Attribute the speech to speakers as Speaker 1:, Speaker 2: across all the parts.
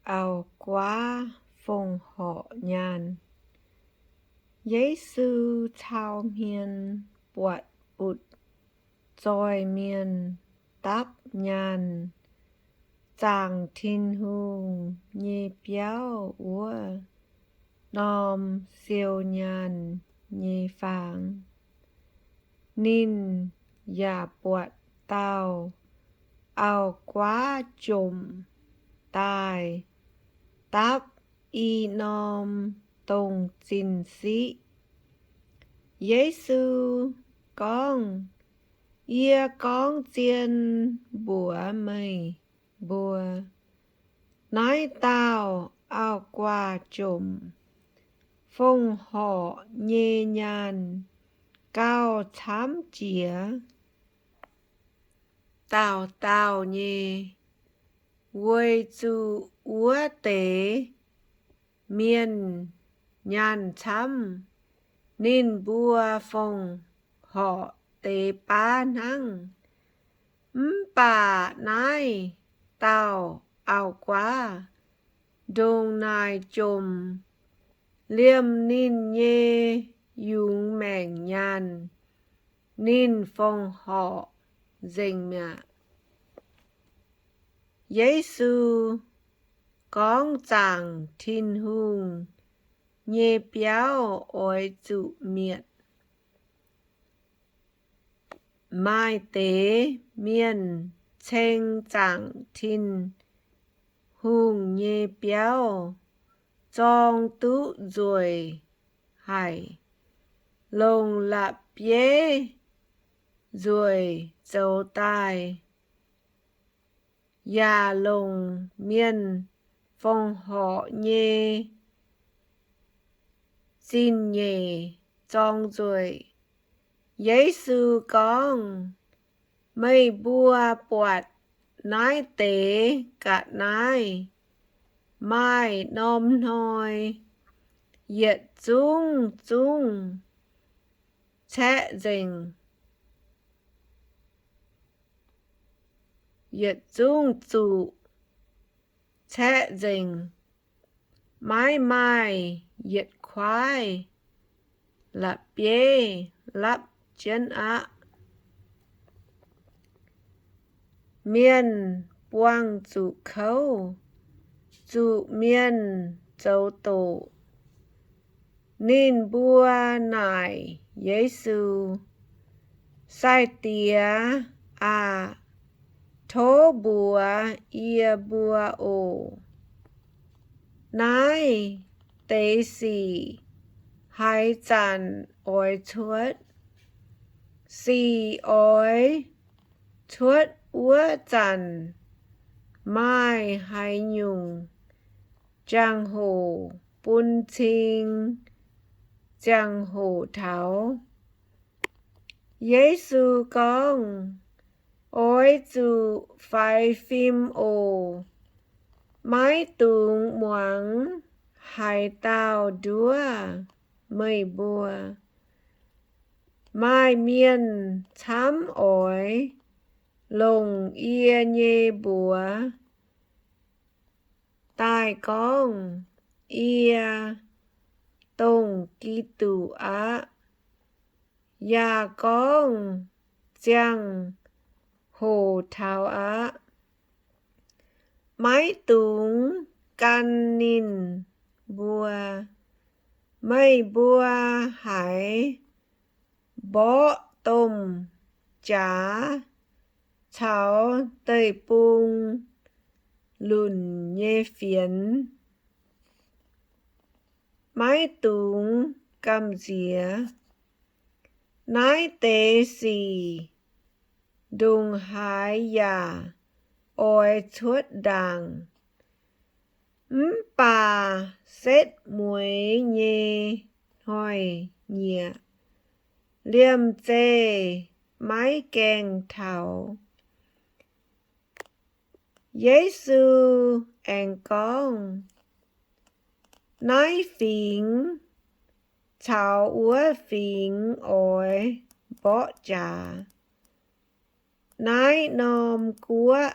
Speaker 1: ao quá phong họ nhàn. Giấy sư thao miên bọt bụt dòi miên táp nhàn. Giang thiên hùng nhê béo úa nòm siêu nhàn nhê phàng. Nín ya bọt tao ao quá chùm tai táp y nòm tông xin sĩ. Giấy sư con ia con chiên bùa mây bùa nói tao ao qua chùm phong họ nhê nhàn cao thám chĩa tao tao nhê quê chu úa tế miên nhàn thắm nín bùa phong họ tế bá năng bà nai tao ao quá đông nai chùm liêm nín nhê yung mèng nhàn nín phong họ dình mẹ. Giấy sư con chàng thiên hùng nhê béo ôi trụ miệt. Mai tế miên chênh chàng thiên hùng nhê béo trong tú rồi hải lồng lạp bế rồi dấu tai. Yà lồng miên phong họ nhê xin nhê trong rồi. Giấy sư con mây bùa bọt nái tế cả nái mai nôm nôi yết dung dung chẽ dình yết dung trụ chẽ dình mái mai yết khoái lạp bế lạp chân ạ. Miên buông trụ khấu trụ miên dấu tổ nín bùa nải giấy sư sai tía à thố bùa ia bùa ổ nái tế xì hai chàn ôi chuốt xì ôi chuốt úa chàn mai hai nhung giang hồ bún chinh giang hồ tháo. Giấy sư con ôi trụ phải phim ồ mái tùng muang hai tao đúa mây bùa mai miên thám ổi lồng ia nhê bùa tai con ia tông kỳ tù á ya con giang hồ thảo á mái tùng can nín bùa mây bùa hải bó tôm chá cháo tây bung lùn nhê phiến mái tùng cầm dĩa nái tế xì đùng hải yà ôi chuốt đàng bà xét muối nhê hỏi nhẹ liêm chê mái kèng thảo. Giấy sư anh con nói phỉnh chào úa phỉnh ôi bó trà nói nòm cúa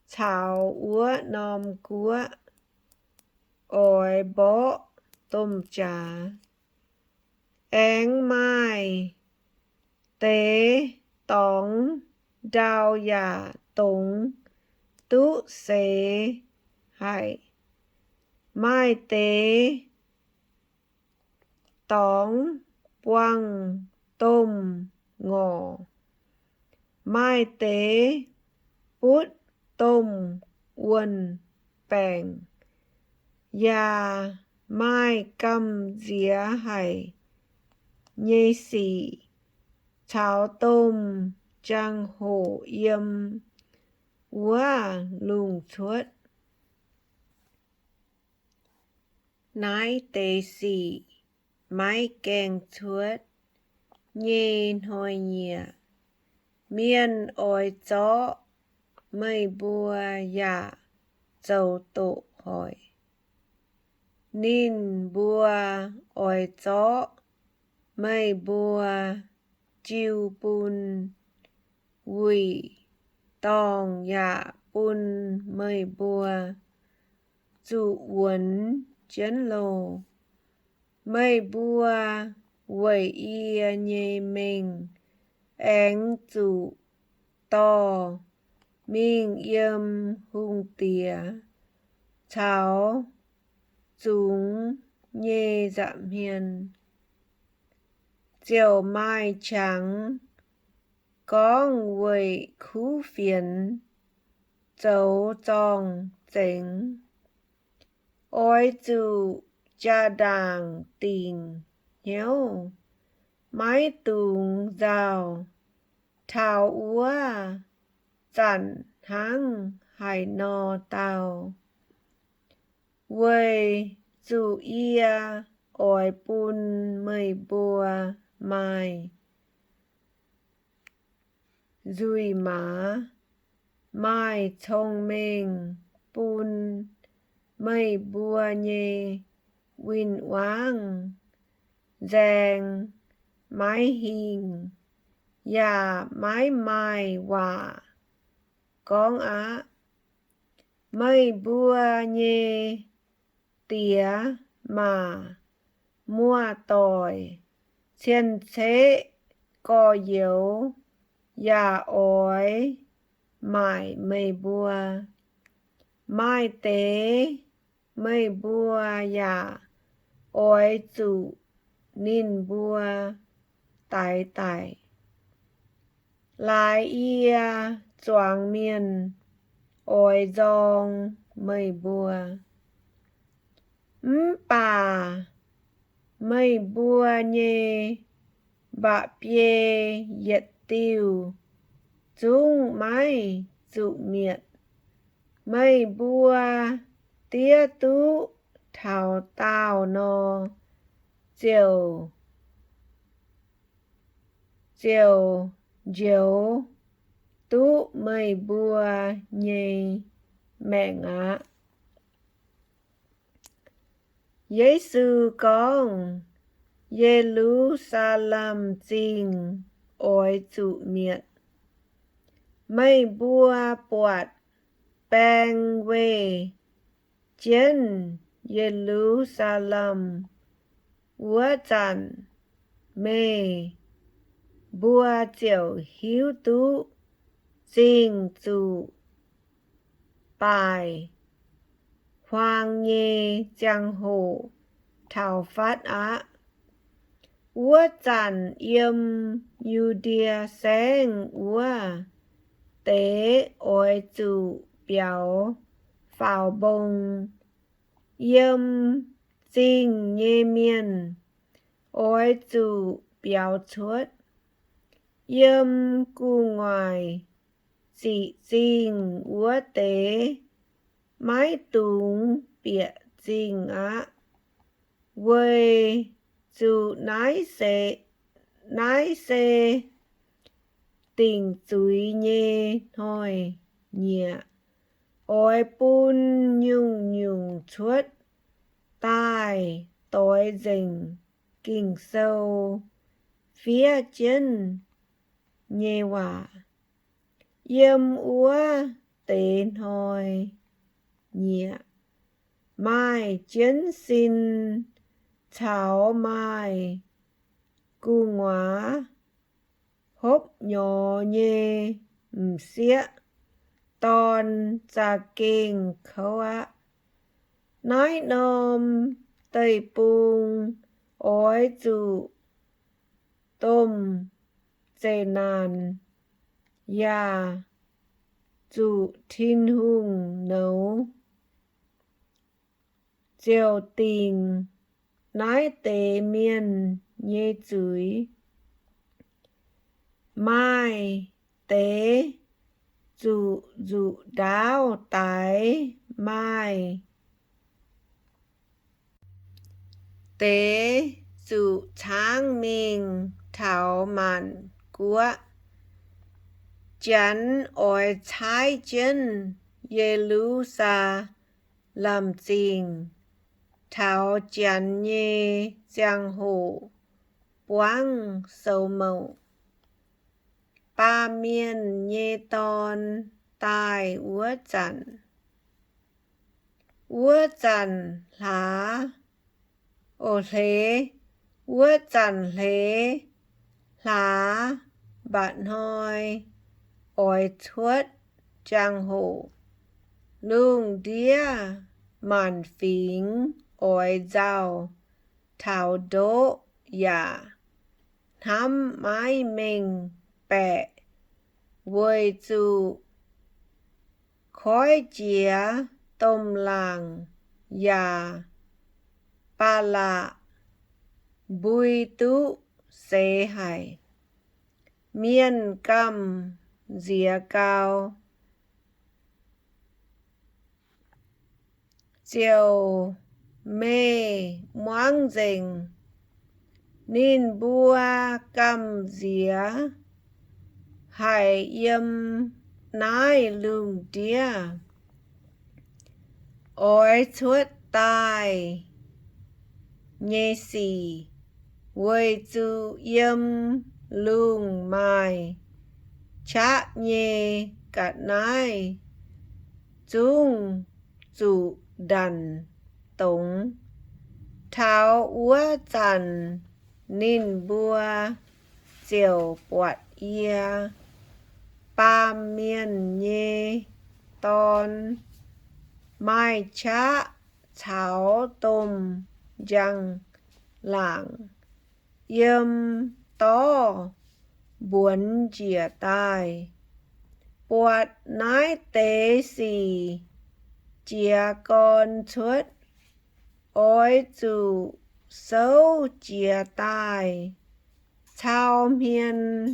Speaker 1: chào úa nòm cúa ỏi bó tôm trà én mai tế tóng đào giả tống tú xế hải mai tế tóng quăng tôm ngò mai tế bút tôm quần bèng già mai căm dĩa hải nhê xỉ cháo tôm trang hổ yêm quá lùng chuốt nái tê xỉ mái kèng chuốt nhê hồi nhẹ miên oi chó mây bùa dạ dầu tổ hỏi nín bùa oi chó mây bùa chiêu bùn quỷ tòng dạ bùn mây bùa dụ quấn chấn lồ mây bùa quẩy ia nhê mình én dụ to mình yêm hung tía cháu chúng nhê dạm hiền chiều mai trắng có người khú phiền dấu tròn chính ôi dù cha đàng tình hiếu mái tùng rào thảo úa dặn háng hải nò tàu quầy dù ia ỏi bùn mây bùa mai dùi má mai thông minh bùn mây bùa nhê win quang rèn mái hình và mái mai hòa con á mây bùa nhê tía mà mua tỏi thiên thế có dấu và ỏi mải mây bùa mai tế mây bùa và ỏi chủ nín bùa tài tài lại ia choáng miền ỏi dòng mây bùa bà mây bùa nhê bạ bê yết tiêu chúng máy dụ miệt mây bùa tía tú thảo tào nò chiều diếu tú mây bùa nhê mẹ ngã Giê-xu con Giê-lu-sa-lem chinh ỏi chủ miệt mây bùa bọt bèng về trên Giê-lu-sa-lem úa chặn mê bùa chiều hiếu tú chinh chủ bài hoàng nhê giang hồ thảo phát á úa chặn yêm Yu-đia sáng úa tế ỏi chủ biểu phào bông yêm chinh nhê miên ỏi chủ biểu chuốt yêm cu ngoài dị chinh úa tế mái túng bịa chinh á quê chủ nái xê tình chúi nhê thôi nhẹ ỏi bùn nhung nhung chuốt tai tối rình kinh sâu phía chân nhê hòa yêm úa tế thôi nhẹ mai chiến sinh cháo mai cu ngóa hốp nhỏ nhê xía ton cha kinh khâu á nói nôm tây pung ói trụ tôm chê nàn ya trụ thiên hung nấu chiều tình nói tế miên nhê chuối mai tế dụ dụ đáo tái mai tế dụ tháng mình thảo mạn của chắn ỏi thái chân yê lưu sa làm trình thảo chắn nhê giang hồ quang sâu mậu ba miên nhê ton tai úa chặn lá ô thế úa chặn thế lá bạn hoi ỏi thuất giang hồ lương đĩa màn phính ỏi dao thảo đỗ dạ thắm mái mình bẹ vơi trụ khói chía tôm làng dạ ba lạ bùi tụ xế hải miên căm dìa cao chiều mê moáng dình nín bua căm dìa hải yêm nái lương đĩa ói thuất tai nhê xì vơi trụ yêm lương mai chá nhê cả nái chung trụ đàn tống tháo úa chặn nín bua chiều bọt ia ba miên nhê ton mai chá cháo tôm giang làng yêm to buồn chìa tai bọt nái tế xì chìa con chuất ói trụ xấu chìa tai chao miên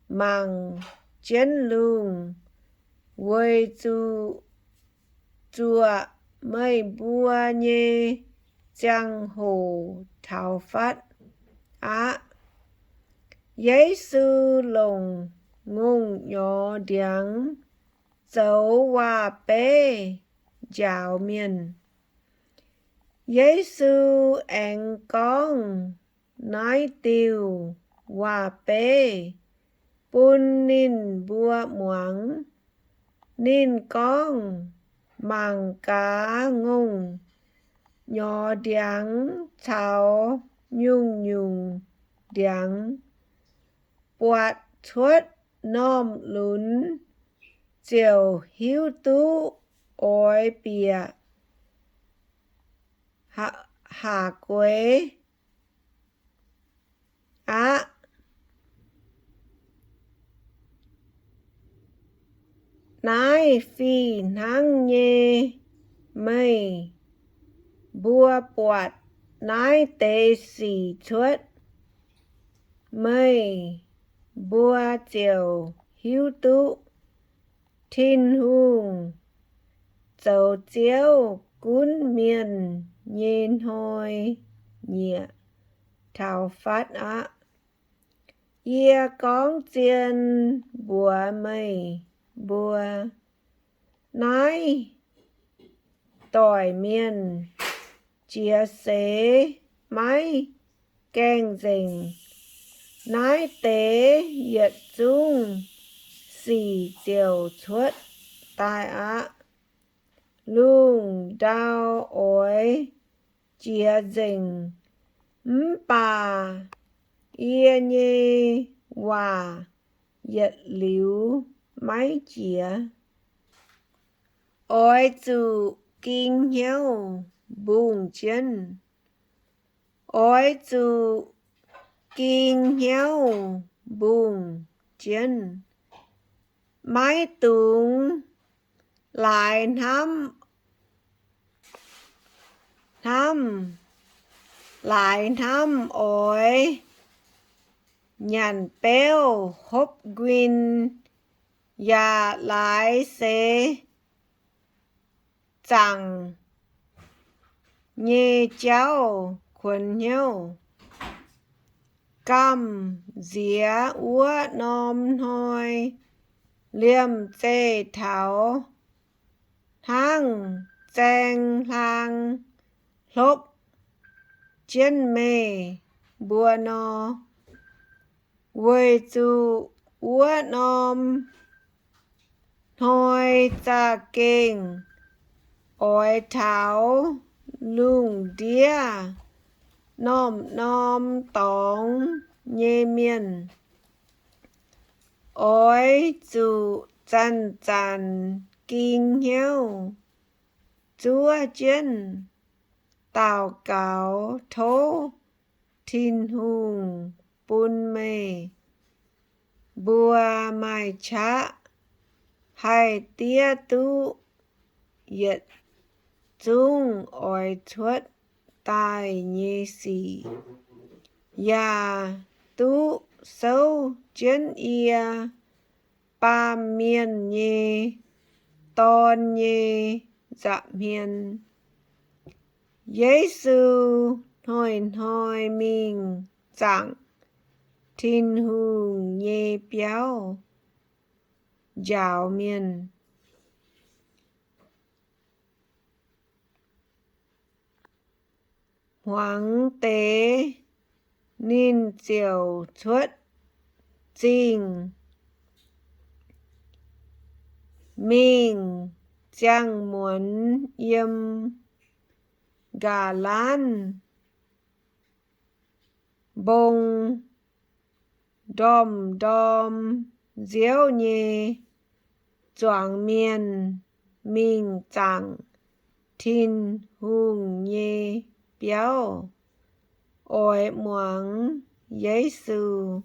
Speaker 1: mằng chiến lung vơi trụ chùa mây bua nhê giang hồ thảo phát á giấy sư lồng ngung nhỏ điáng dấu hòa bê dạo miền giấy sư anh con nói tiêu hòa bê bún nín bua muáng nín con màng cá ngung nhỏ điáng cháo nhung nhung điáng bọt thuất nôm lún chiều hiếu tú ói bìa hạ quế á nái phi nắng nhê mây bua bọt nái tê xì thuất mây bua chiều hiếu tú thiên hung dầu chiếu cún miền nhìn hôi nhẹ thảo phát á ia con chiên bùa mây bùa nói tỏi miền chia sẻ máy keng dình nói tế yết dung xì chiều chuất tai á lung đao ối chia dình bà ia nhê hòa yết liu máy chia ôi chủ kinh nhau buông chân ôi chủ kinh nhau buông chân máy tung lại năm lại năm ôi nhàn béo hộp quyên và lại sẽ chẳng nhê cháu khuẩn nhau cầm dĩa úa nôm thôi liêm chê thảo hang cheng lang lốp chiến mê bùa no quê chu úa nôm thôi cha kinh ôi thảo lung đĩa nôm tóng nhê miên ôi chủ chăn kinh nhau chúa chân tào cáo thố thiên hùng bun mê bùa mai chá hai tia tu yết chung ôi thuất tai nhê xì ya tu sâu chân ia ba miên nhê ton nhê dạ miên Giê-xu thôi mình chẳng thiên hùng nhê béo giáo miên hoàng tế nín diệu thuất trình mình chẳng muốn yếm gà lan bông đom diếu nhê choáng miên mình chẳng thiên hùng nhê béo ôi muang Giê-xu